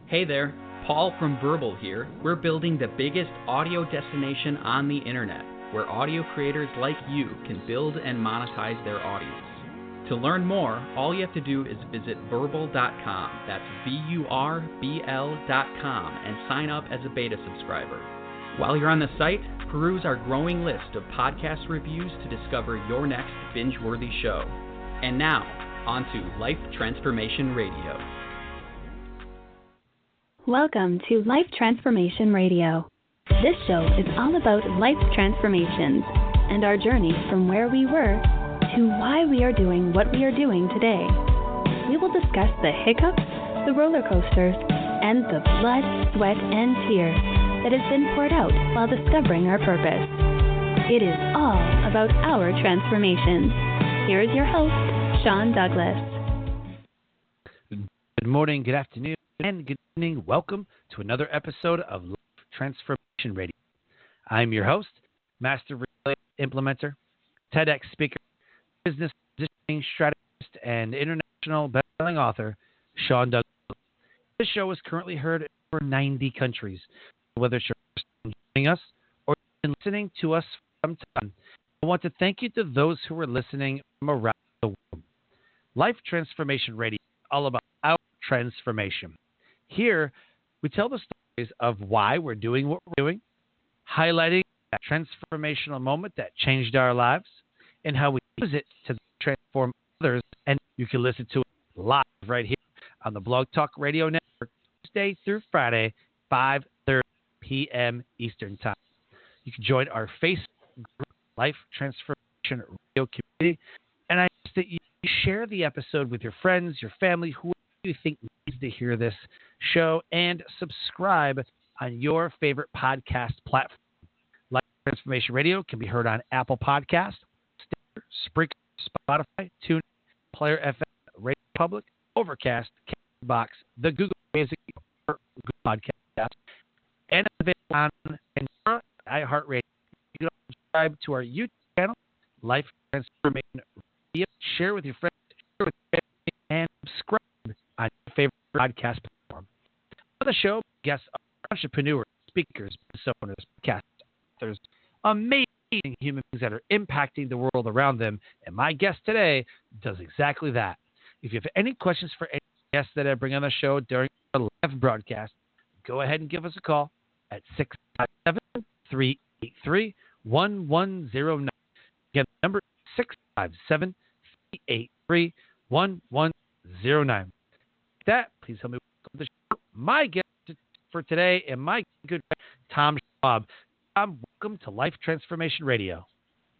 Hey there, Paul from Verbal here. We're building the biggest audio destination on the internet, where audio creators like you can build and monetize their audience. To learn more, all you have to do is visit verbal.com, that's VURBL.com, and sign up as a beta subscriber. While you're on the site, peruse our growing list of podcast reviews to discover your next binge-worthy show. And now, on to Life Transformation Radio. Welcome to Life Transformation Radio. This show is all about life transformations and our journey from where we were to why we are doing what we are doing today. We will discuss the hiccups, the roller coasters, and the blood, sweat, and tears that has been poured out while discovering our purpose. It is all about our transformations. Here is your host, Sean Douglas. Good morning, good afternoon, and good evening. Welcome to another episode of Life Transformation Radio. I'm your host, Master Relay Implementer, TEDx speaker, business positioning strategist, and international best-selling author, Sean Douglas. This show is currently heard in over 90 countries. Whether you're joining us or listening to us from time, I want to thank you to those who are listening from around the world. Life Transformation Radio is all about our transformation. Here, we tell the stories of why we're doing what we're doing, highlighting that transformational moment that changed our lives, and how we use it to transform others. And you can listen to it live right here on the Blog Talk Radio Network, Tuesday through Friday, 5:30 p.m. Eastern Time. You can join our Facebook group, Life Transformation Radio Community, and I ask that you share the episode with your friends, your family, whoever you think needs to hear this show, and subscribe on your favorite podcast platform. Life Transformation Radio can be heard on Apple Podcasts, Stitcher, Spreaker, Spotify, TuneIn, Player FM, Radio Public, Overcast, Castbox, the Google Music, or Google Podcast, and on iHeartRadio. You can also subscribe to our YouTube channel, Life Transformation Radio. Share with your friends, share with your family, and subscribe on your favorite podcast platform. On the show, guests are entrepreneurs, speakers, business owners, podcast authors, amazing human beings that are impacting the world around them. And my guest today does exactly that. If you have any questions for any guests that I bring on the show during our live broadcast, go ahead and give us a call at 657-383-1109. Again, the number 657-383-1109. With that, please help me welcome the show. My guest for today and my good friend, Tom Schwab. Tom, welcome to Life Transformation Radio.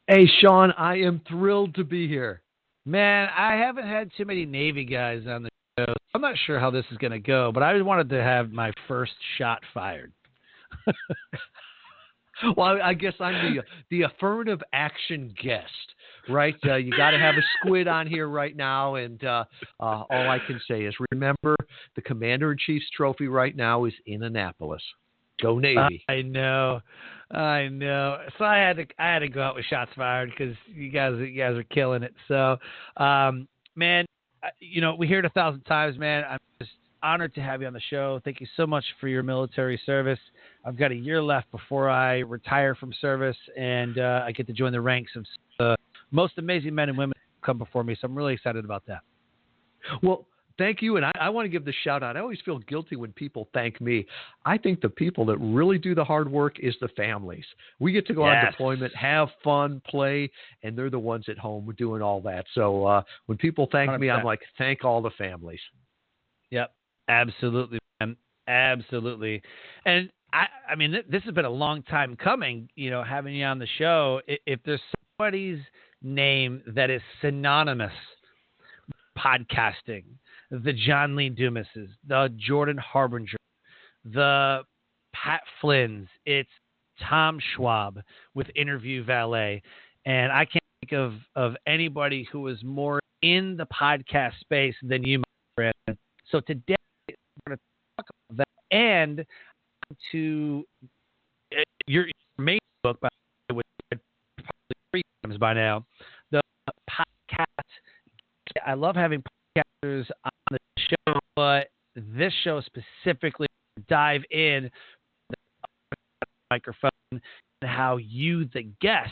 Hey, Sean, I am thrilled to be here. Man, I haven't had too many Navy guys on the show. I'm not sure how this is going to go, but I wanted to have my first shot fired. Well, I guess I'm the affirmative action guest, right? You got to have a squid on here right now, and all I can say is remember the Commander-in-Chief's trophy right now is in Annapolis. Go Navy! I know. So I had to go out with shots fired because you guys are killing it. So, man, we hear it 1,000 times, man. I'm just honored to have you on the show. Thank you so much for your military service. I've got a year left before I retire from service, and I get to join the ranks of the most amazing men and women who come before me. So I'm really excited about that. Well, thank you, and I want to give the shout out. I always feel guilty when people thank me. I think the people that really do the hard work is the families. We get to go on deployment, have fun, play, and they're the ones at home doing all that. So when people thank 100%. Me, I'm like, thank all the families. Yep, absolutely, man. Absolutely. And I mean, this has been a long time coming, having you on the show. If there's somebody's name that is synonymous with podcasting, the John Lee Dumases, the Jordan Harbinger, the Pat Flynn's, it's Tom Schwab with Interview Valet. And I can't think of anybody who is more in the podcast space than you, my friend. So today, we're going to talk about that and to your main book, by the way, which I've read probably 3 times by now, the podcast. I love having podcasters on the show, but this show specifically dive in the microphone and how you, the guest,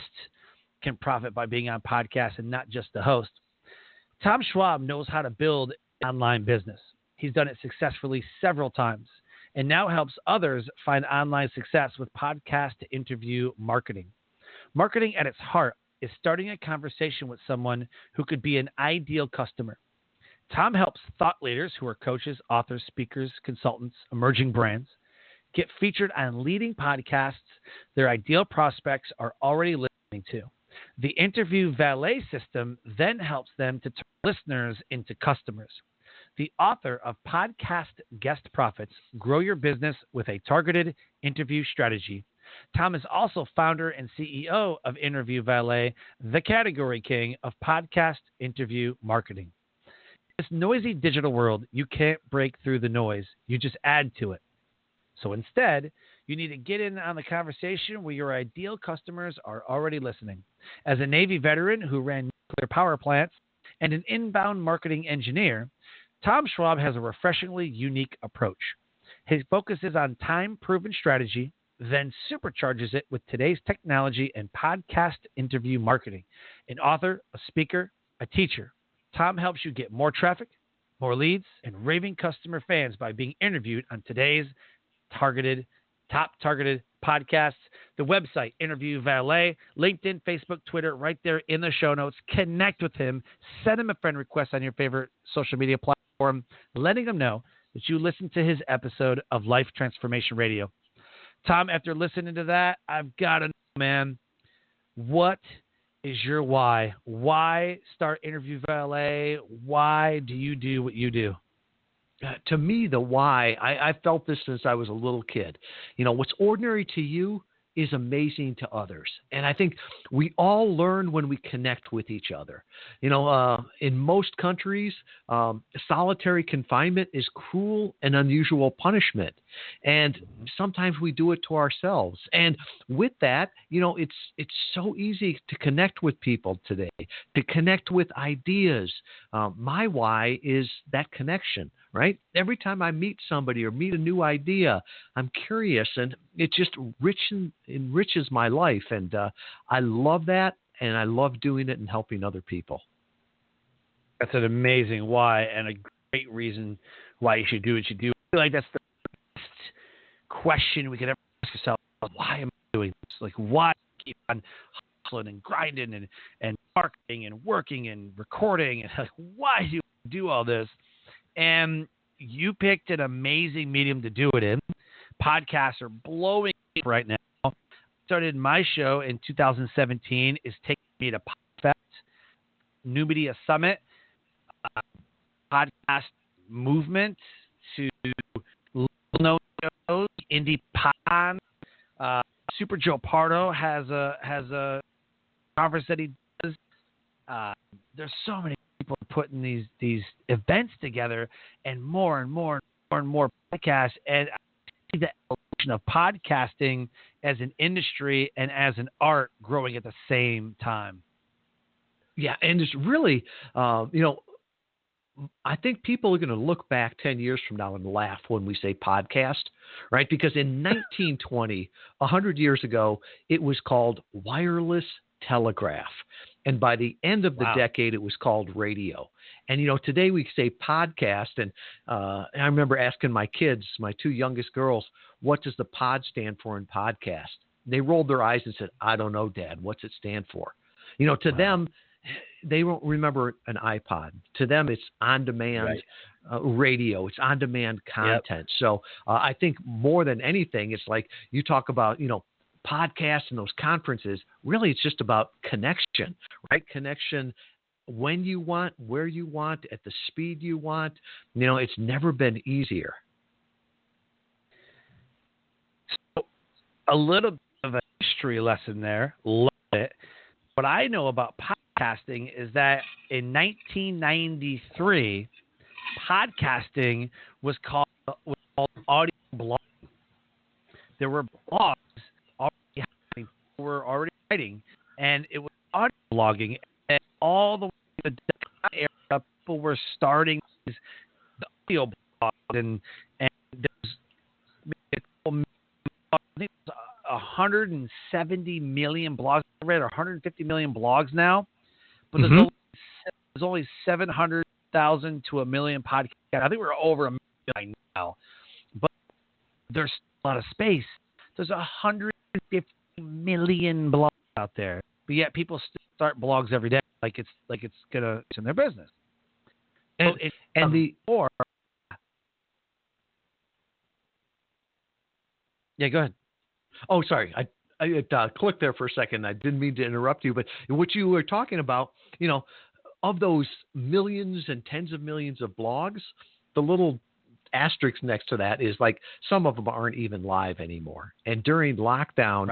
can profit by being on podcasts and not just the host. Tom Schwab knows how to build an online business. He's done it successfully several times and now helps others find online success with podcast to interview marketing. Marketing at its heart is starting a conversation with someone who could be an ideal customer. Tom helps thought leaders who are coaches, authors, speakers, consultants, emerging brands get featured on leading podcasts their ideal prospects are already listening to. The Interview Valet system then helps them to turn listeners into customers. The author of Podcast Guest Profits, Grow Your Business with a Targeted Interview Strategy. Tom is also founder and CEO of Interview Valet, the category king of podcast interview marketing. In this noisy digital world, you can't break through the noise. You just add to it. So instead, you need to get in on the conversation where your ideal customers are already listening. As a Navy veteran who ran nuclear power plants and an inbound marketing engineer, Tom Schwab has a refreshingly unique approach. His focus is on time-proven strategy, then supercharges it with today's technology and podcast interview marketing. An author, a speaker, a teacher, Tom helps you get more traffic, more leads, and raving customer fans by being interviewed on today's top targeted podcasts. The website, Interview Valet, LinkedIn, Facebook, Twitter, right there in the show notes. Connect with him. Send him a friend request on your favorite social media platform, letting him know that you listened to his episode of Life Transformation Radio. Tom, after listening to that, I've got to know, man, what is your why? Why start Interview Valet? Why do you do what you do? To me, the why, I felt this since I was a little kid. You know, what's ordinary to you is amazing to others. And I think we all learn when we connect with each other. You know, in most countries, solitary confinement is cruel and unusual punishment. And sometimes we do it to ourselves. And with that, you know, it's so easy to connect with people today, to connect with ideas. My why is that connection, right? Every time I meet somebody or meet a new idea, I'm curious, and it just enriches my life. And I love that, and I love doing it and helping other people. That's an amazing why and a great reason why you should do what you do. I feel like that's the best question we could ever ask yourself. Why am I doing this? Like, why keep on hustling and grinding and marketing and working and recording? And like, why do you do all this? And you picked an amazing medium to do it in. Podcasts are blowing up right now. I started my show in 2017. Is taking me to PodFest, New Media Summit, podcast movement to little-known shows, Indie Pod. Super Joe Pardo has a conference that he does. There's so many people putting these events together, and more podcasts. And I see the evolution of podcasting as an industry and as an art growing at the same time. Yeah, and it's really, you know, I think people are going to look back 10 years from now and laugh when we say podcast, right? Because in 1920, 100 years ago, it was called wireless telegraph. And by the end of the decade, it was called radio. And, you know, today we say podcast. And I remember asking my kids, my two youngest girls, what does the pod stand for in podcast? They rolled their eyes and said, I don't know, Dad. What's it stand for? You know, to them, they don't remember an iPod. To them, it's on-demand radio. It's on-demand content. Yep. So I think more than anything, it's like you talk about, you know, podcasts and those conferences. Really, it's just about connection, right? Connection when you want, where you want, at the speed you want. You know, it's never been easier. So a little bit of a history lesson there. Love it. What I know about podcasting is that in 1993, podcasting was called audio blogging. There were blogs already happening, people were already writing, and it was audio blogging. And all the way to the era, people were starting the audio blogs. and there's I think it's 170 million blogs. I read 150 million blogs now, but there's only 700,000 to 1 million podcasts. I think we're over 1 million now, but there's a lot of space. There's 150 million blogs out there, but yet people still start blogs every day like it's gonna in their business. And yeah, go ahead. Oh, sorry. I clicked there for a second. I didn't mean to interrupt you, but what you were talking about, of those millions and tens of millions of blogs, the little asterisk next to that is like some of them aren't even live anymore. And during lockdown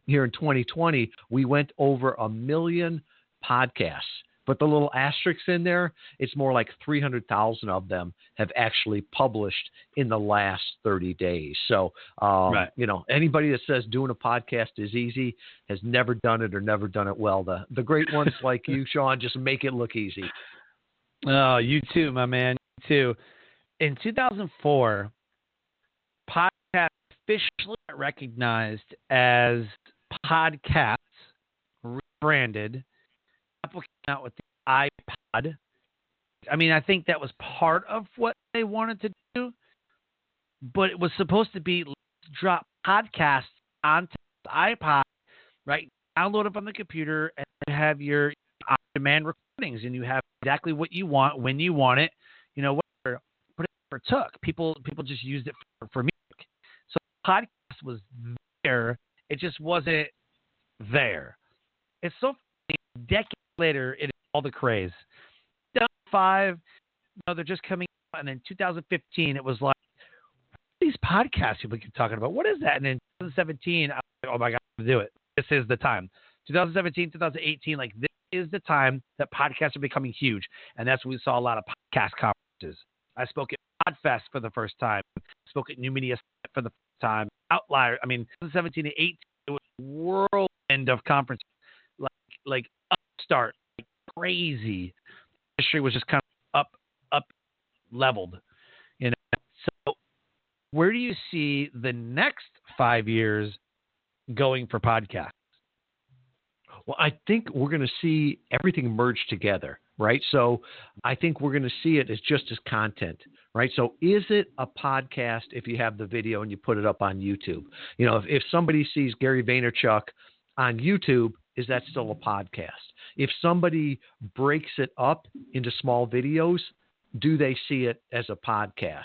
here in 2020, we went over 1 million podcasts. But the little asterisks in there, it's more like 300,000 of them have actually published in the last 30 days. So, anybody that says doing a podcast is easy has never done it or never done it well. The great ones like you, Sean, just make it look easy. Oh, you too, my man. You too. In 2004, podcasts officially recognized as podcasts, rebranded. Apple came out with the iPod. I mean, I think that was part of what they wanted to do, but it was supposed to be let's drop podcasts onto the iPod, right? Download it from the computer and have your on-demand recordings, and you have exactly what you want when you want it. Whatever. But it never took. People just used it for music. So podcast was there. It just wasn't there. It's so funny. Decades later, it is all the craze. 2005, they're just coming out, and in 2015, it was like, these podcasts people keep talking about, what is that? And in 2017, I was like, oh my God, I have to do it. This is the time. 2017, 2018, like this is the time that podcasts are becoming huge, and that's when we saw a lot of podcast conferences. I spoke at PodFest for the first time. I spoke at New Media for the first time. Outlier. I mean, 2017 and 18, it was a whirlwind of conferences, like upstart, like crazy. The industry was just kind of up leveled, So, where do you see the next 5 years going for podcasts? Well, I think we're going to see everything merge together, right? So I think we're going to see it as just as content, right? So is it a podcast if you have the video and you put it up on YouTube? If somebody sees Gary Vaynerchuk on YouTube, is that still a podcast? If somebody breaks it up into small videos, do they see it as a podcast?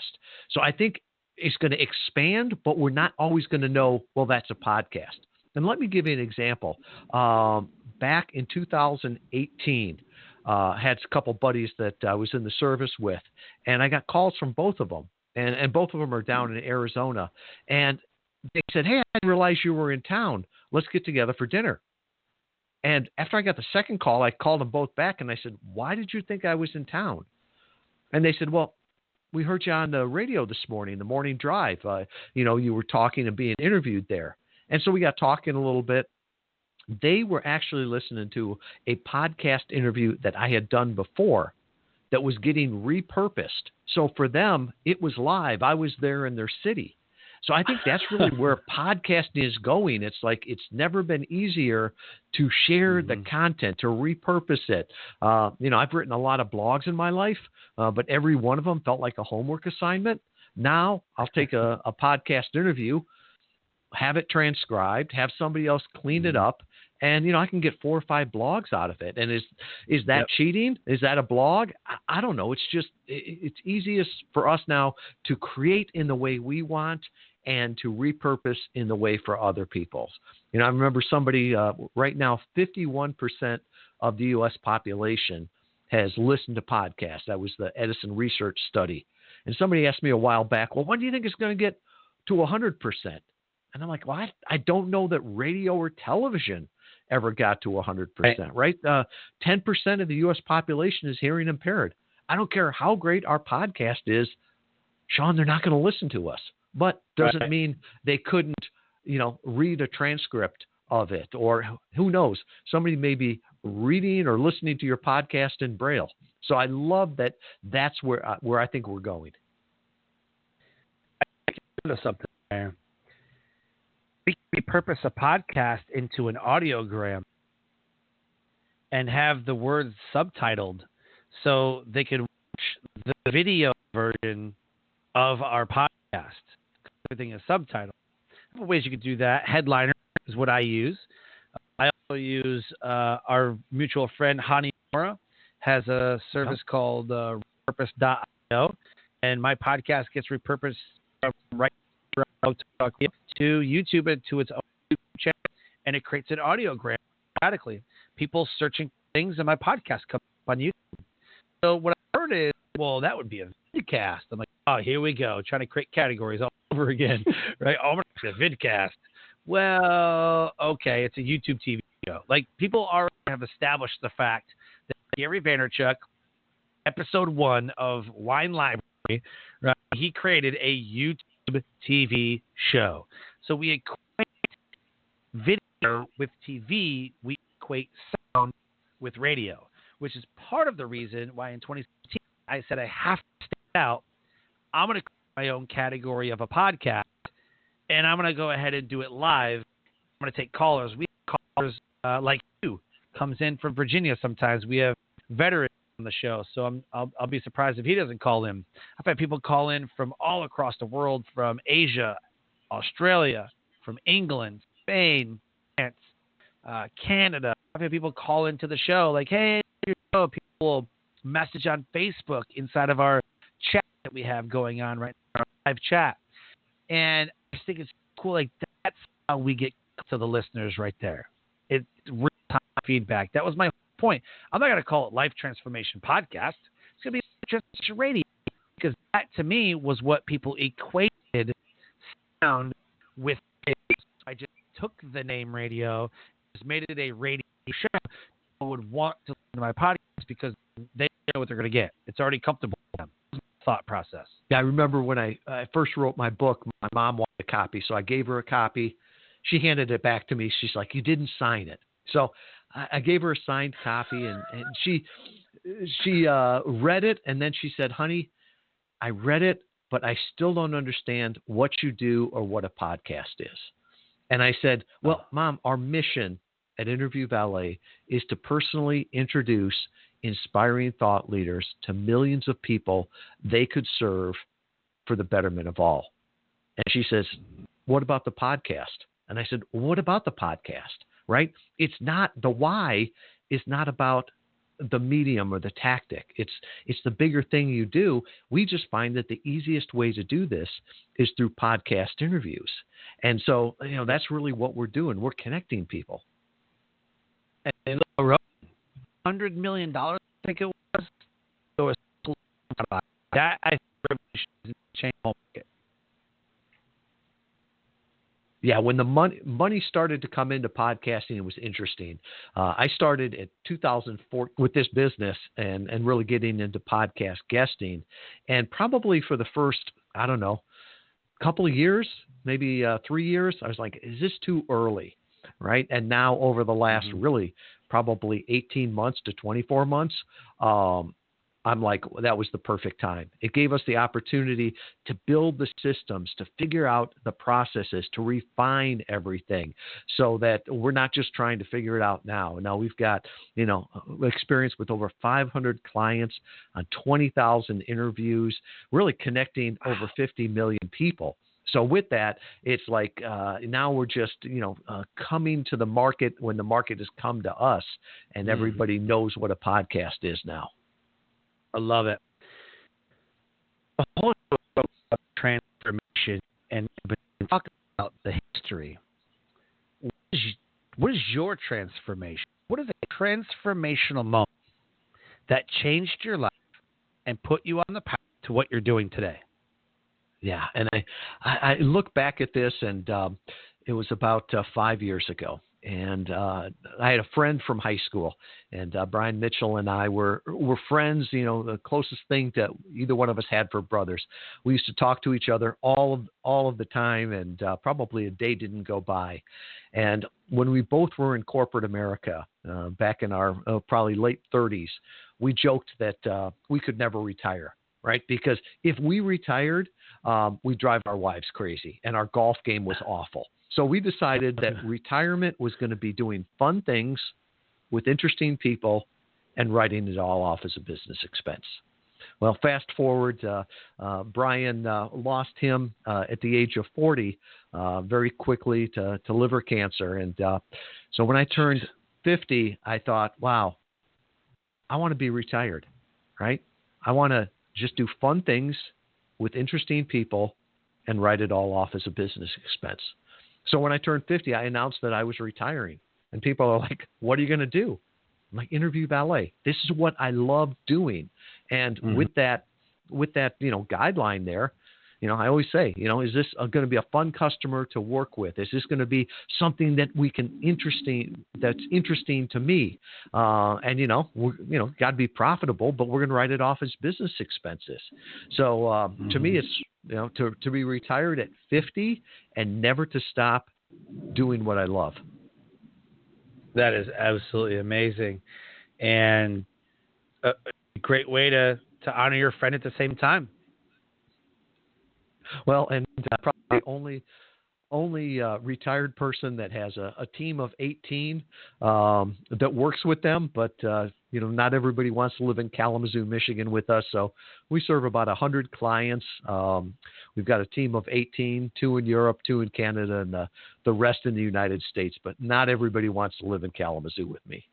So I think it's going to expand, but we're not always going to know, well, that's a podcast. And let me give you an example. Back in 2018, had a couple buddies that I was in the service with, and I got calls from both of them, and both of them are down in Arizona. And they said, hey, I didn't realize you were in town. Let's get together for dinner. And after I got the second call, I called them both back, and I said, why did you think I was in town? And they said, well, we heard you on the radio this morning, the morning drive. You were talking and being interviewed there. And so we got talking a little bit. They were actually listening to a podcast interview that I had done before that was getting repurposed. So for them, it was live. I was there in their city. So I think that's really where podcasting is going. It's like it's never been easier to share the content, to repurpose it. I've written a lot of blogs in my life, but every one of them felt like a homework assignment. Now I'll take a podcast interview, have it transcribed, have somebody else clean it up, and I can get 4 or 5 blogs out of it. And is that cheating? Is that a blog? I don't know. It's just it's easiest for us now to create in the way we want and to repurpose in the way for other people. I remember somebody right now, 51% of the U.S. population has listened to podcasts. That was the Edison Research study. And somebody asked me a while back, well, when do you think it's going to get to 100%? And I'm like, well, I don't know that radio or television ever got to 100%, right? 10% of the U.S. population is hearing impaired. I don't care how great our podcast is, Sean, they're not going to listen to us. But doesn't mean they couldn't, read a transcript of it, or who knows, somebody may be reading or listening to your podcast in Braille. So I love that. That's where I think we're going. into something there. We can repurpose a podcast into an audiogram and have the words subtitled so they can watch the video version of our podcast. Everything is subtitled. There are ways you could do that. Headliner is what I use. I also use our mutual friend Hani Mora has a service called repurpose.io, and my podcast gets repurposed from right to YouTube and to its own YouTube channel, and it creates an audiogram automatically. People searching things, and my podcast comes up on YouTube. So what I heard is, well, that would be a vidcast. I'm like, oh, here we go, trying to create categories all over again, right? Oh, a vidcast. Well, okay, it's a YouTube TV show. Like, people already have established the fact that Gary Vaynerchuk, episode 1 of Wine Library, right, he created a YouTube TV show. So we equate video with TV, we equate sound with radio, which is part of the reason why in 2016 I said I have to stand out. I'm going to create my own category of a podcast, and I'm going to go ahead and do it live. I'm going to take callers. We have callers like you, comes in from Virginia sometimes. We have veterans on the show, so I'll be surprised if he doesn't call in. I've had people call in from all across the world, from Asia, Australia, from England, Spain, France, Canada. I've had people call into the show like, hey, people will message on Facebook inside of our chat that we have going on right now, our live chat. And I just think it's cool. Like, that's how we get to the listeners right there. It's real-time feedback. That was my point. I'm not going to call it Life Transformation Podcast. It's going to be Life Transformation Radio, because that, to me, was what people equated sound with. I just took the name radio, just made it a radio show. People would want to listen to my podcast because they know what they're going to get. It's already comfortable for them. Thought process. Yeah, I remember when I first wrote my book, my mom wanted a copy, so I gave her a copy. She handed it back to me. She's like, you didn't sign it. So I gave her a signed copy, and she read it, and then she said, honey, I read it, but I still don't understand what you do or what a podcast is. And I said, well, Mom, our mission at Interview Valet is to personally introduce inspiring thought leaders to millions of people they could serve for the betterment of all. And she says, what about the podcast? And I said, what about the podcast, right? It's not, the why is not about the medium or the tactic. It's the bigger thing you do. We just find that the easiest way to do this is through podcast interviews. And so, that's really what we're doing. We're connecting people. And $100 million, I think it was. That, I think, should change the market. Yeah, when the money started to come into podcasting, it was interesting. I started at 2004 with this business and really getting into podcast guesting. And probably for the first, I don't know, couple of years, maybe 3 years, I was like, is this too early? Right? And now over the last really probably 18 months to 24 months, I'm like, that was the perfect time. It gave us the opportunity to build the systems, to figure out the processes, to refine everything so that we're not just trying to figure it out now. Now we've got, experience with over 500 clients on 20,000 interviews, really connecting over 50 million people. So with that, it's like now we're just, coming to the market when the market has come to us, and everybody knows what a podcast is now. I love it. The whole show about transformation and talk about the history. What is your transformation? What is a transformational moment that changed your life and put you on the path to what you're doing today? Yeah, and I look back at this, and it was about 5 years ago. And I had a friend from high school, and Brian Mitchell and I were friends, the closest thing that either one of us had for brothers. We used to talk to each other all of the time, and probably a day didn't go by. And when we both were in corporate America back in our probably late 30s, we joked that we could never retire. Right? Because if we retired, we drive our wives crazy, and our golf game was awful. So we decided that retirement was going to be doing fun things with interesting people and writing it all off as a business expense. Well, fast forward, Brian lost him at the age of 40 very quickly to liver cancer. And so when I turned 50, I thought, wow, I want to be retired, right? I want to just do fun things with interesting people and write it all off as a business expense. So when I turned 50, I announced that I was retiring. And people are like, what are you going to do? I'm like, Interview Valet. This is what I love doing. And with that, guideline there, I always say, is this going to be a fun customer to work with? Is this going to be something that that's interesting to me? We're, got to be profitable, but we're going to write it off as business expenses. So to me, it's, to be retired at 50 and never to stop doing what I love. That is absolutely amazing, and a great way to honor your friend at the same time. Well, and probably only retired person that has a team of 18 that works with them, but not everybody wants to live in Kalamazoo, Michigan with us. So we serve about 100 clients. We've got a team of 18, 2 in Europe, 2 in Canada, and the rest in the United States. But not everybody wants to live in Kalamazoo with me.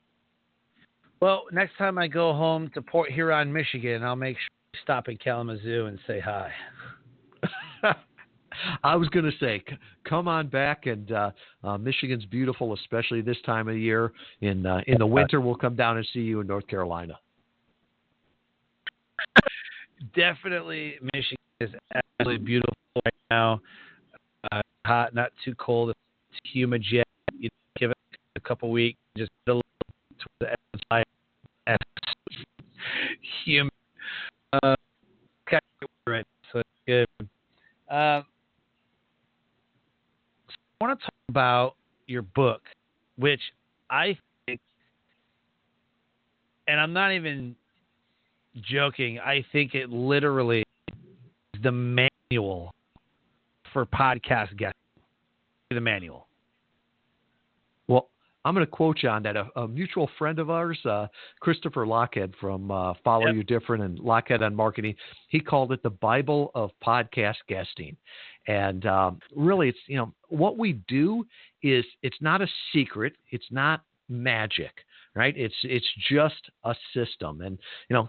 Well, next time I go home to Port Huron, Michigan, I'll make sure to stop in Kalamazoo and say hi. I was going to say, come on back, and Michigan's beautiful, especially this time of year. In the winter, we'll come down and see you in North Carolina. Definitely, Michigan is absolutely beautiful right now. Hot, not too cold, it's humid yet. You give it a couple weeks, just a little towards the end of the time. Humid. Right, so it's good. I want to talk about your book, which I think, and I'm not even joking, I think it literally is the manual for podcast guesting. The manual. Well, I'm going to quote you on that. A mutual friend of ours, Christopher Lockhead from Follow You Different and Lockhead on Marketing, he called it the Bible of podcast guesting. And really, it's, what we do is, it's not a secret. It's not magic, right? It's just a system. And,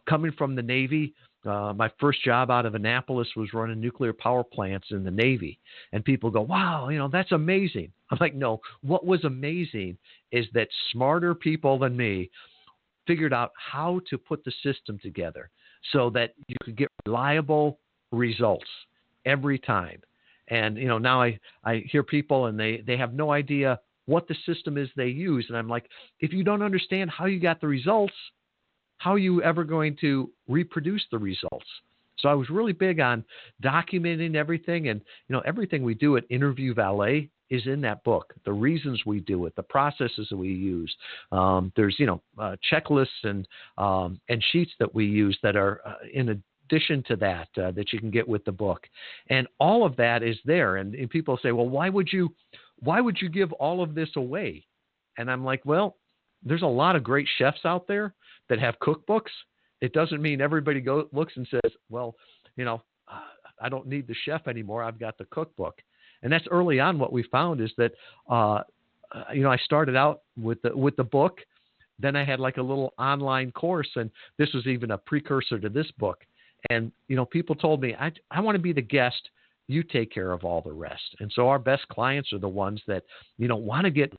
coming from the Navy, my first job out of Annapolis was running nuclear power plants in the Navy. And people go, wow, that's amazing. I'm like, no, what was amazing is that smarter people than me figured out how to put the system together so that you could get reliable results every time. And, now I hear people and they have no idea what the system is they use. And I'm like, if you don't understand how you got the results, how are you ever going to reproduce the results? So I was really big on documenting everything. And, everything we do at Interview Valet is in that book. The reasons we do it, the processes that we use. There's, checklists and sheets that we use that are in addition to that you can get with the book. And all of that is there. And people say, well, why would you give all of this away? And I'm like, well, there's a lot of great chefs out there that have cookbooks. It doesn't mean everybody looks and says, well, I don't need the chef anymore. I've got the cookbook. And that's early on what we found is that, I started out with the book. Then I had like a little online course, and this was even a precursor to this book. And, people told me, I want to be the guest. You take care of all the rest. And so our best clients are the ones that, want to get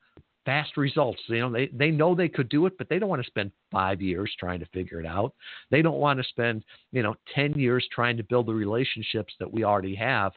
fast results. They know they could do it, but they don't want to spend 5 years trying to figure it out. They don't want to spend, 10 years trying to build the relationships that we already have.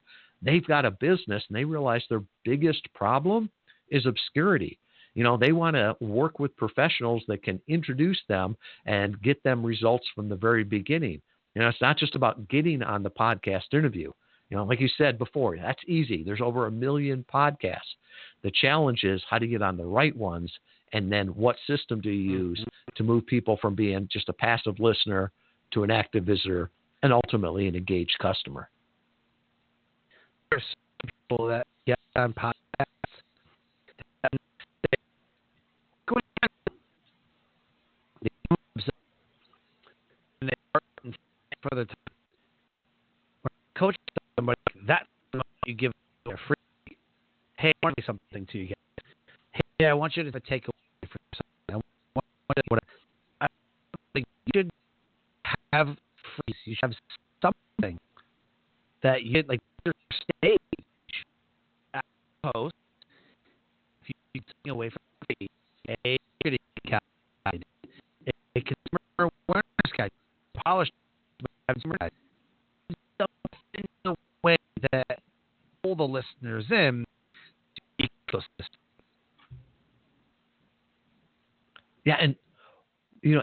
They've got a business, and they realize their biggest problem is obscurity. They want to work with professionals that can introduce them and get them results from the very beginning. It's not just about getting on the podcast interview. Like you said before, that's easy. There's over 1 million podcasts. The challenge is how to get on the right ones, and then what system do you use to move people from being just a passive listener to an active visitor and ultimately an engaged customer. are some people that get on podcasts that go and they work for the time. Coach somebody, that's you give them free. Hey, I want to say something to you guys. Hey, I want you to take away from something. I think you should have free. You should have something that you get, like your stage as a host. If you take away from free, a marketing guide, a consumer awareness guide, polished consumer guide, something in a way that pull the listeners in to the ecosystem. Yeah, and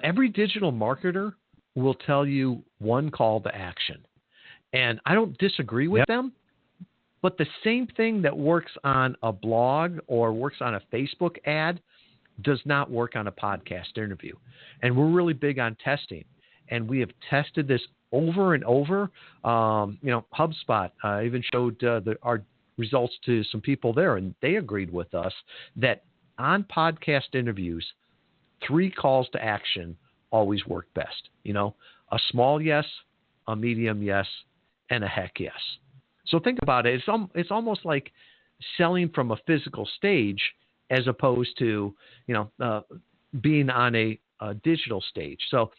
every digital marketer will tell you one call to action. And I don't disagree with them, but the same thing that works on a blog or works on a Facebook ad does not work on a podcast interview. And we're really big on testing. And we have tested this over and over. HubSpot even showed our results to some people there, and they agreed with us that on podcast interviews, 3 calls to action always work best. A small yes, a medium yes, and a heck yes. So think about it. It's almost like selling from a physical stage as opposed to, being on a digital stage. So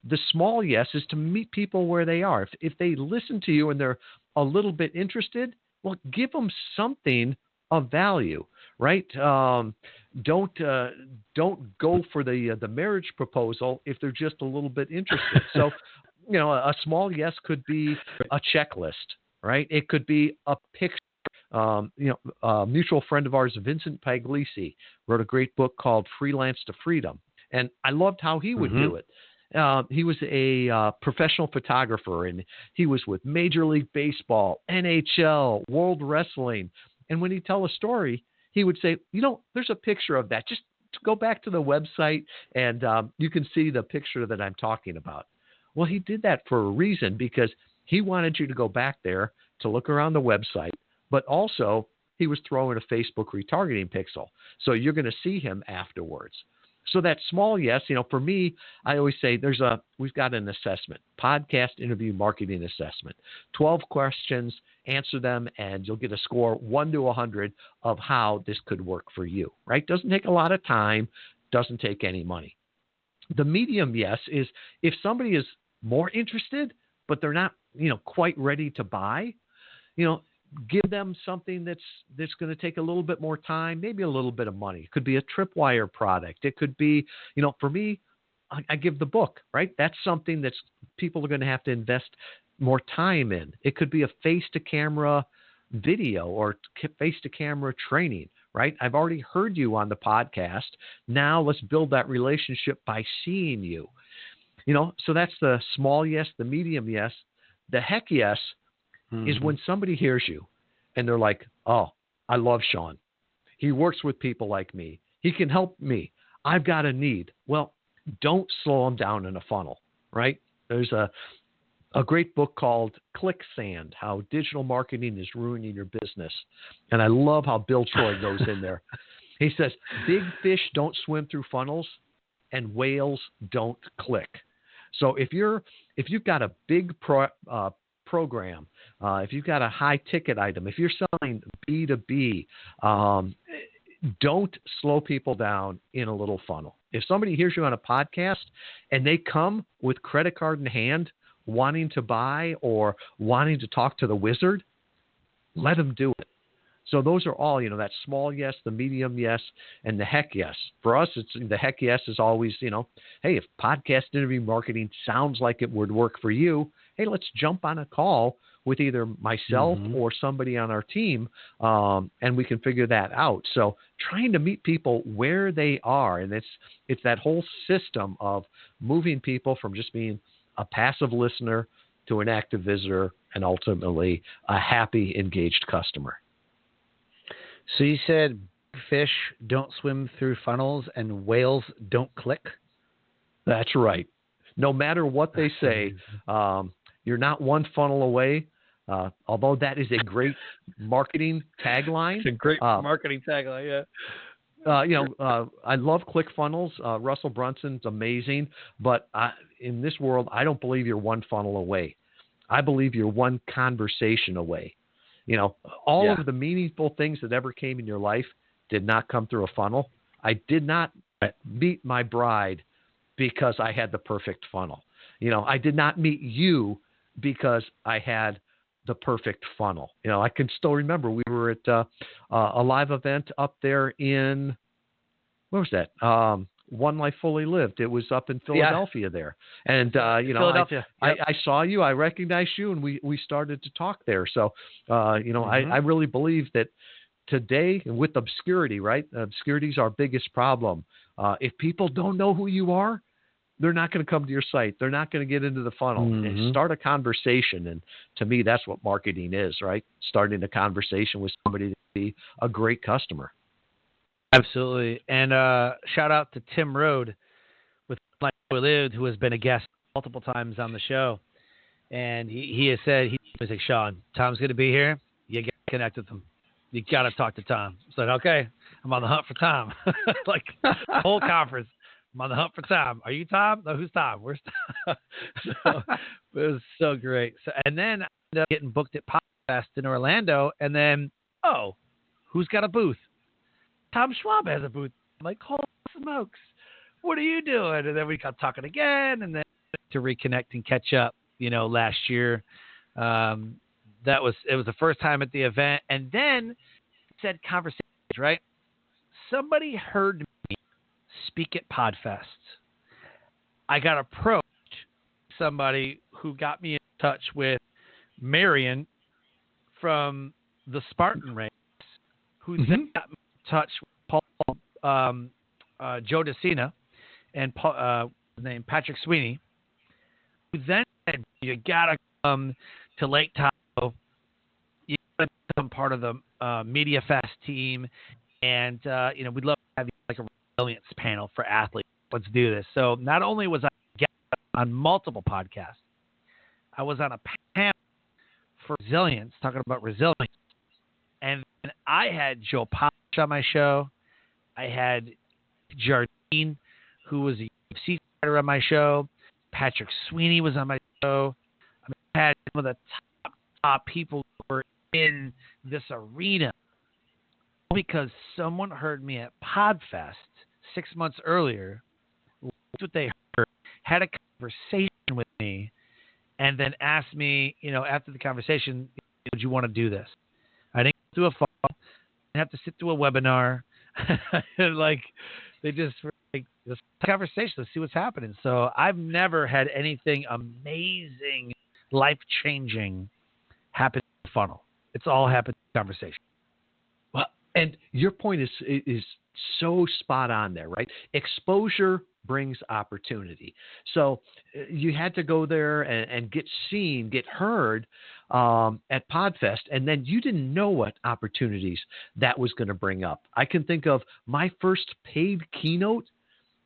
the small yes is to meet people where they are. If they listen to you and they're a little bit interested, well, give them something of value, right? Don't go for the marriage proposal if they're just a little bit interested. So, a small yes could be a checklist, right? It could be a picture. A mutual friend of ours, Vincent Paglisi, wrote a great book called Freelance to Freedom, and I loved how he would do it. He was a professional photographer, and he was with Major League Baseball, NHL, World Wrestling. And when he'd tell a story, he would say, there's a picture of that. Just go back to the website, and you can see the picture that I'm talking about. Well, he did that for a reason, because he wanted you to go back there to look around the website, but also he was throwing a Facebook retargeting pixel. So you're going to see him afterwards. So that small yes, for me, I always say we've got an assessment, podcast interview marketing assessment, 12 questions, answer them, and you'll get a score 1 to 100 of how this could work for you, right? Doesn't take a lot of time, doesn't take any money. The medium yes is if somebody is more interested, but they're not, quite ready to buy, give them something that's going to take a little bit more time, maybe a little bit of money. It could be a tripwire product. It could be, for me, I give the book, right? That's something that's people are going to have to invest more time in. It could be a face-to-camera video or face-to-camera training, right? I've already heard you on the podcast. Now let's build that relationship by seeing you. So that's the small yes, the medium yes. The heck yes is when somebody hears you and they're like, oh, I love Sean. He works with people like me. He can help me. I've got a need. Well, don't slow them down in a funnel, right? There's a great book called Clicksand, How Digital Marketing is Ruining Your Business. And I love how Bill Troy goes in there. He says, big fish don't swim through funnels and whales don't click. So if you've got a big program, if you've got a high ticket item, if you're selling B2B, don't slow people down in a little funnel. If somebody hears you on a podcast and they come with credit card in hand, wanting to buy or wanting to talk to the wizard, let them do it. So those are all, that small yes, the medium yes, and the heck yes. For us, it's the heck yes is always, hey, if podcast interview marketing sounds like it would work for you, hey, let's jump on a call with either myself or somebody on our team, and we can figure that out. So trying to meet people where they are, and it's that whole system of moving people from just being a passive listener to an active visitor and ultimately a happy, engaged customer. So you said fish don't swim through funnels and whales don't click? That's right. No matter what they say, you're not one funnel away Although that is a great marketing tagline. It's a great marketing tagline, yeah. I love ClickFunnels. Russell Brunson's amazing, but in this world, I don't believe you're one funnel away. I believe you're one conversation away. All of the meaningful things that ever came in your life did not come through a funnel. I did not meet my bride because I had the perfect funnel. I did not meet you because I had the perfect funnel. I can still remember we were at a live event up there in, where was that? One Life Fully Lived. It was up in Philadelphia there. And, Philadelphia. I saw you, I recognized you, and we started to talk there. So, I really believe that today, with obscurity, right? Obscurity is our biggest problem. If people don't know who you are, they're not going to come to your site. They're not going to get into the funnel. And start a conversation. And to me, that's what marketing is, right? Starting a conversation with somebody to be a great customer. Absolutely. And shout out to Tim Rode with Life We Lived, who has been a guest multiple times on the show. And he has said, he's like, Sean, Tom's going to be here. You got to connect with him. You got to talk to Tom. I said, okay, I'm on the hunt for Tom. Like the whole conference. I'm on the hunt for Tom. Are you Tom? No, who's Tom? Where's Tom? So, it was so great. So, and then I ended up getting booked at PodFest in Orlando. And then, who's got a booth? Tom Schwab has a booth. I'm like, holy smokes, what are you doing? And then we got talking again, and then to reconnect and catch up, last year. It was the first time at the event. And then it said conversations, right? Somebody heard me speak at PodFest. I got approached somebody who got me in touch with Marion from the Spartan race, who then got me in touch with Paul, Joe DeCina, and Patrick Sweeney, who then said, you got to come to Lake Tahoe. You got to become part of the Media Fest team. And, we'd love to have you like a resilience panel for athletes. Let's do this. So not only was I a guest on multiple podcasts, I was on a panel for resilience, talking about resilience. And I had Joe Polish on my show. I had Jardine, who was a UFC fighter, on my show. Patrick Sweeney was on my show. I had some of the top people who were in this arena, because someone heard me at PodFest 6 months earlier, liked what they heard, had a conversation with me, and then asked me, after the conversation, would you want to do this? I didn't go through a phone. I didn't have to sit through a webinar. They just were like, this conversation, let's see what's happening. So I've never had anything amazing, life-changing happen in the funnel. It's all happened in conversation. And your point is so spot on there, right? Exposure brings opportunity. So you had to go there and get seen, get heard at PodFest, and then you didn't know what opportunities that was going to bring up. I can think of my first paid keynote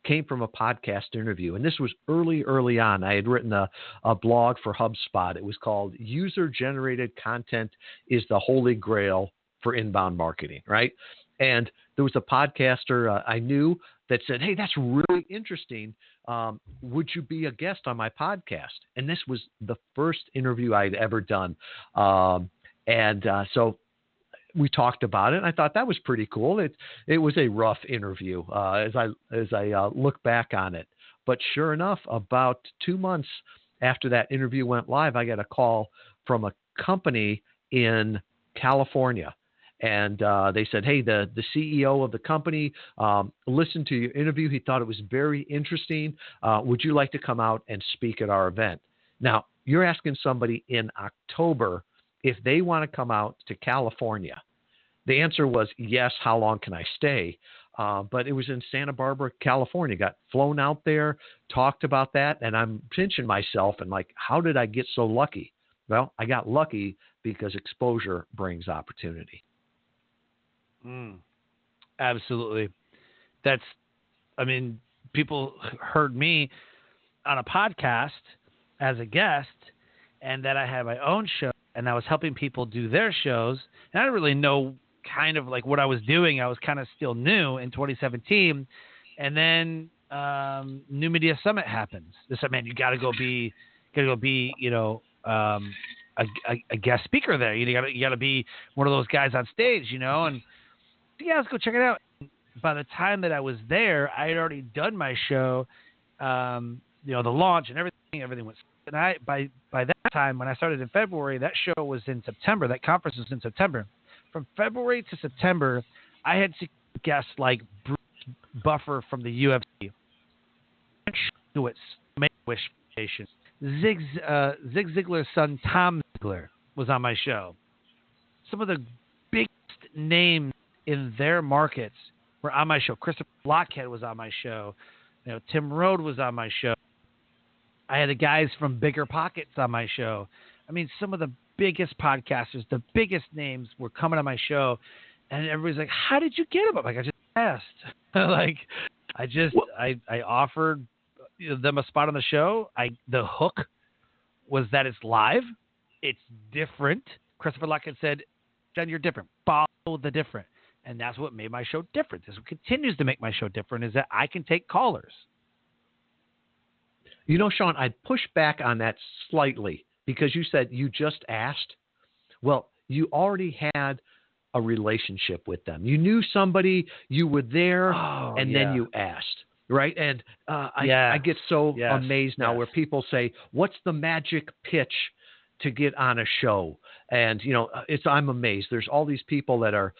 came from a podcast interview, and this was early on. I had written a blog for HubSpot. It was called User-Generated Content is the Holy Grail for Inbound Marketing, right? And there was a podcaster I knew that said, hey, that's really interesting. Would you be a guest on my podcast? And this was the first interview I'd ever done. So we talked about it, and I thought that was pretty cool. It was a rough interview as I look back on it. But sure enough, about 2 months after that interview went live, I got a call from a company in California. And they said, hey, the CEO of the company listened to your interview. He thought it was very interesting. Would you like to come out and speak at our event? Now, you're asking somebody in October if they want to come out to California. The answer was yes. How long can I stay? But it was in Santa Barbara, California. Got flown out there, talked about that, and I'm pinching myself and like, how did I get so lucky? Well, I got lucky because exposure brings opportunity. Absolutely. People heard me on a podcast as a guest, and that I had my own show and I was helping people do their shows. And I didn't really know kind of like what I was doing. I was kind of still new in 2017. And then New Media Summit happens. They said, man, you got to go be, a guest speaker there. You got to be one of those guys on stage, And yeah, let's go check it out. By the time that I was there, I had already done my show, the launch and everything was. And by that time, when I started in February, that show was in September. That conference was in September. From February to September, I had guests like Bruce Buffer from the UFC, Schwab, Make-A-Wish Foundation, Zig Ziglar's son Tom Ziglar was on my show. Some of the biggest names in their markets were on my show. Christopher Blockhead was on my show. Tim Rode was on my show. I had the guys from Bigger Pockets on my show. I mean, some of the biggest podcasters, the biggest names were coming on my show, and everybody's like, "How did you get them?" I'm like, "I just asked." I offered them a spot on the show. The hook was that it's live, it's different. Christopher Lockett said, "John, you're different. Follow the different." And that's what made my show different. This continues to make my show different is that I can take callers. Sean, I'd push back on that slightly because you said you just asked. Well, you already had a relationship with them. You knew somebody, you were there, and then you asked, right? And I get so amazed now where people say, what's the magic pitch to get on a show? And, I'm amazed. There's all these people that are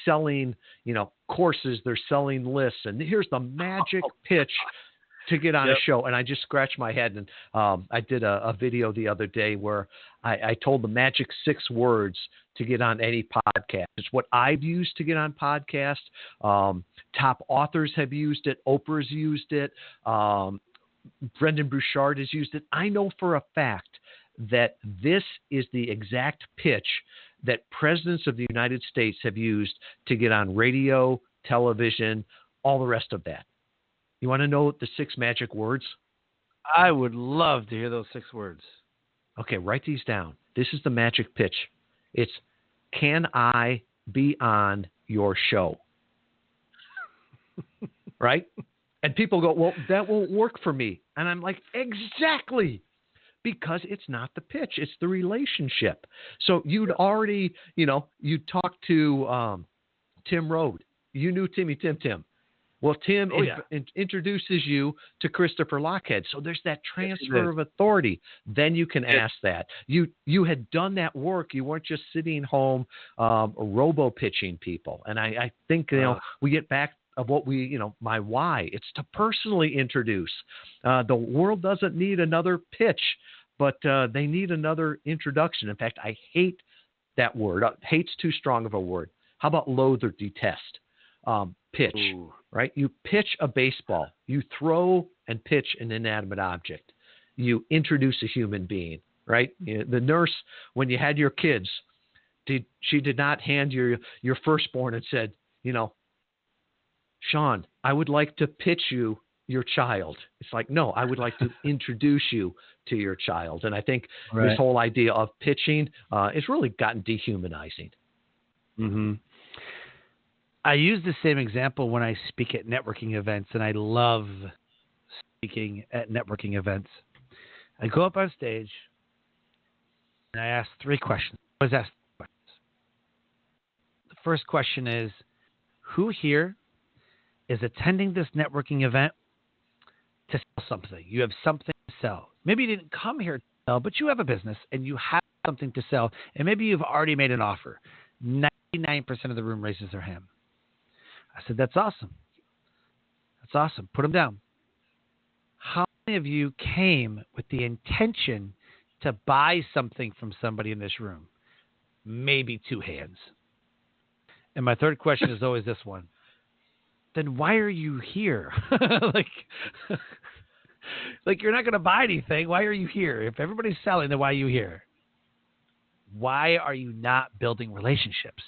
selling, courses, they're selling lists, and here's the magic pitch to get on a show. And I just scratched my head. And I did a video the other day where I told the magic 6 words to get on any podcast. It's what I've used to get on podcasts. Top authors have used it. Oprah's used it. Brendan Bouchard has used it. I know for a fact that this is the exact pitch that presidents of the United States have used to get on radio, television, all the rest of that. You want to know the 6 magic words? I would love to hear those 6 words. Okay, write these down. This is the magic pitch. It's, can I be on your show? Right? And people go, well, that won't work for me. And I'm like, exactly. Because it's not the pitch. It's the relationship. So you'd already, you talked to Tim Rode. You knew Tim. Well, Tim introduces you to Christopher Lockhead. So there's that transfer of authority. Then you can ask that. You had done that work. You weren't just sitting home robo-pitching people. And I think, we get back of what my why. It's to personally introduce. The world doesn't need another pitch, but they need another introduction. In fact, I hate that word. Hate's too strong of a word. How about loathe or detest? Pitch, right? You pitch a baseball. You throw and pitch an inanimate object. You introduce a human being, right? The nurse, when you had your kids, she did not hand your firstborn and said, Sean, I would like to pitch you your child. It's like, no, I would like to introduce you to your child. And I think this whole idea of pitching has really gotten dehumanizing. Mm-hmm. I use the same example when I speak at networking events, and I love speaking at networking events. I go up on stage, and I ask 3 questions. I always ask 3 questions. The first question is, who here is attending this networking event to sell something? You have something to sell. Maybe you didn't come here to sell, but you have a business, and you have something to sell, and maybe you've already made an offer. 99% of the room raises their hand. I said, that's awesome. That's awesome. Put them down. How many of you came with the intention to buy something from somebody in this room? Maybe 2 hands. And my third question is always this one. Then why are you here? like you're not going to buy anything. Why are you here? If everybody's selling, then why are you here? Why are you not building relationships?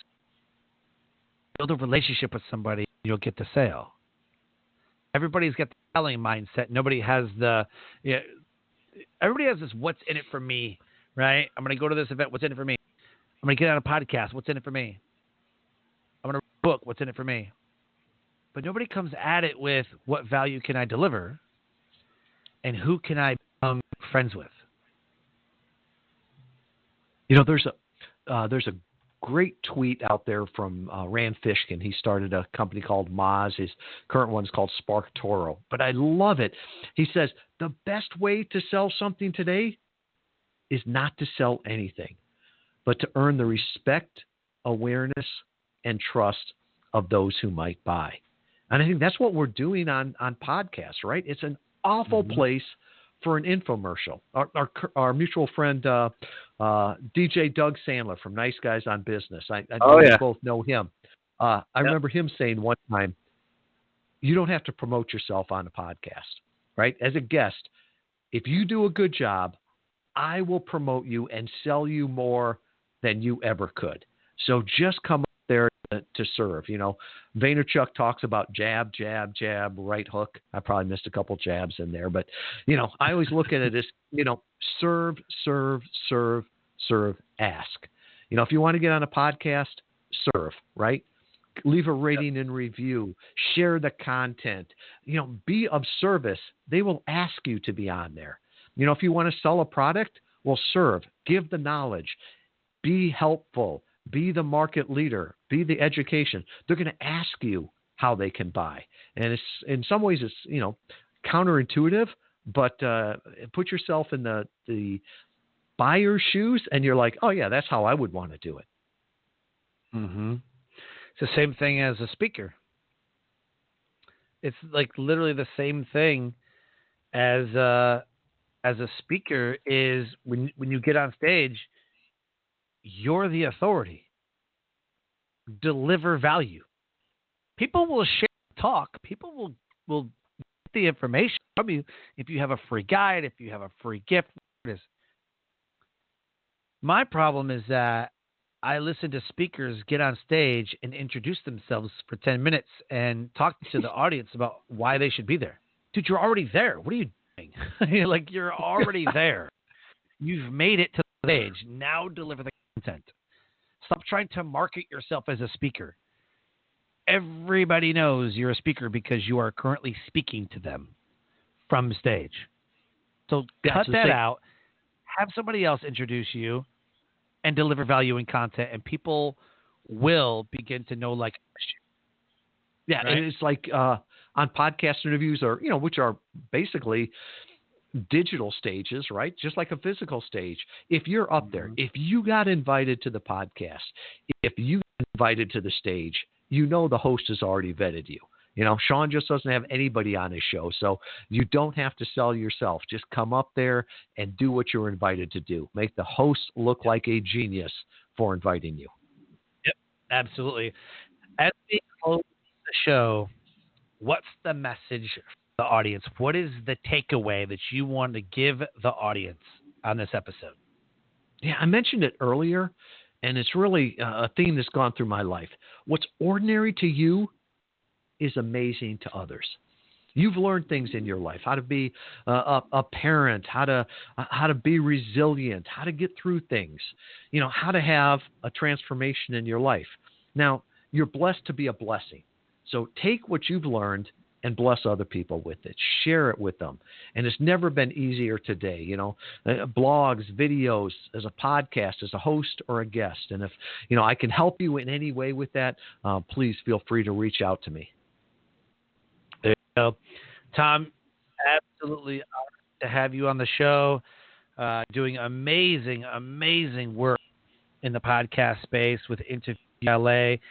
Build a relationship with somebody, you'll get the sale. Everybody's got the selling mindset. Nobody has everybody has this what's in it for me right? I'm going to go to this event. What's in it for me? I'm going to get on a podcast. What's in it for me? I'm going to read a book. What's in it for me? But nobody comes at it with what value can I deliver and who can I become friends with. You know, there's a great tweet out there from Rand Fishkin. He started a company called Moz. His current one's called Spark Toro. But I love it. He says, the best way to sell something today is not to sell anything, but to earn the respect, awareness, and trust of those who might buy. And I think that's what we're doing on podcasts, right? It's an awful place for an infomercial. Our mutual friend, DJ Doug Sandler from Nice Guys on Business. I know we both know him. I remember him saying one time, you don't have to promote yourself on a podcast, right? As a guest, if you do a good job, I will promote you and sell you more than you ever could. So just come up there to serve. You know, Vaynerchuk talks about jab, jab, jab, right hook. I probably missed a couple jabs in there, but, you know, I always look at it as, you know, serve, serve, serve, serve, ask. You know, if you want to get on a podcast, serve, right? Leave a rating and review, share the content, you know, be of service. They will ask you to be on there. You know, if you want to sell a product, well, serve, give the knowledge, be helpful, be the market leader, be the education. They're going to ask you how they can buy. And it's, in some ways, it's, you know, counterintuitive, but put yourself in the buyer's shoes and you're like, oh yeah, that's how I would want to do it. Mm-hmm. It's the same thing as a speaker. It's like literally the same thing as a speaker is when you get on stage, you're the authority. Deliver value. People will share talk. People will get the information from you if you have a free guide, if you have a free gift. Whatever it is. My problem is that I listen to speakers get on stage and introduce themselves for 10 minutes and talk to the audience about why they should be there. Dude, you're already there. What are you doing? Like, you're already there. You've made it to the stage. Now deliver the content. Stop trying to market yourself as a speaker. Everybody knows you're a speaker because you are currently speaking to them from stage. So cut that out. Have somebody else introduce you and deliver value and content, and people will begin to know, like, yeah, right? And it's like on podcast interviews, or, you know, which are basically digital stages, right? Just like a physical stage. If you're up there, if you got invited to the podcast, if you got invited to the stage, you know the host has already vetted you. You know, Sean just doesn't have anybody on his show, so you don't have to sell yourself. Just come up there and do what you're invited to do. Make the host look like a genius for inviting you. Yep, absolutely. As we close the show, what's the message for the audience? What is the takeaway that you want to give the audience on this episode? Yeah, I mentioned it earlier, and it's really a theme that's gone through my life. What's ordinary to you is amazing to others. You've learned things in your life, how to be a parent, how to be resilient, how to get through things, you know, how to have a transformation in your life. Now, you're blessed to be a blessing. So take what you've learned and bless other people with it. Share it with them. And it's never been easier today, you know, blogs, videos, as a podcast, as a host or a guest. And if, you know, I can help you in any way with that, please feel free to reach out to me. There you go. Tom, absolutely honored to have you on the show, doing amazing, amazing work in the podcast space with Interview Valet.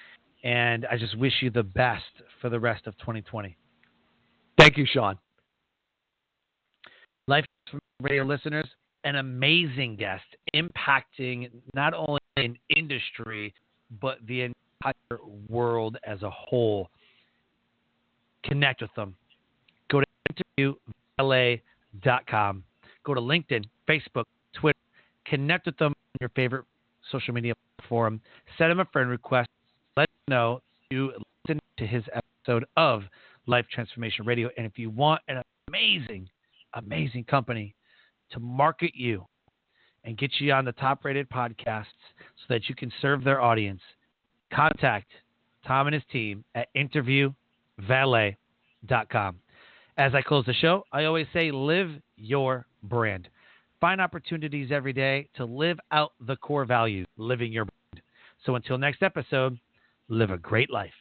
And I just wish you the best for the rest of 2020. Thank you, Sean. Life Radio listeners, an amazing guest impacting not only an industry, but the entire world as a whole. Connect with them. Go to interviewvalet.com. Go to LinkedIn, Facebook, Twitter. Connect with them on your favorite social media forum. Send them a friend request. Let them know you listen to his episode of Life Transformation Radio. And if you want an amazing, amazing company to market you and get you on the top-rated podcasts so that you can serve their audience, contact Tom and his team at interviewvalet.com. As I close the show, I always say live your brand. Find opportunities every day to live out the core values, living your brand. So until next episode, live a great life.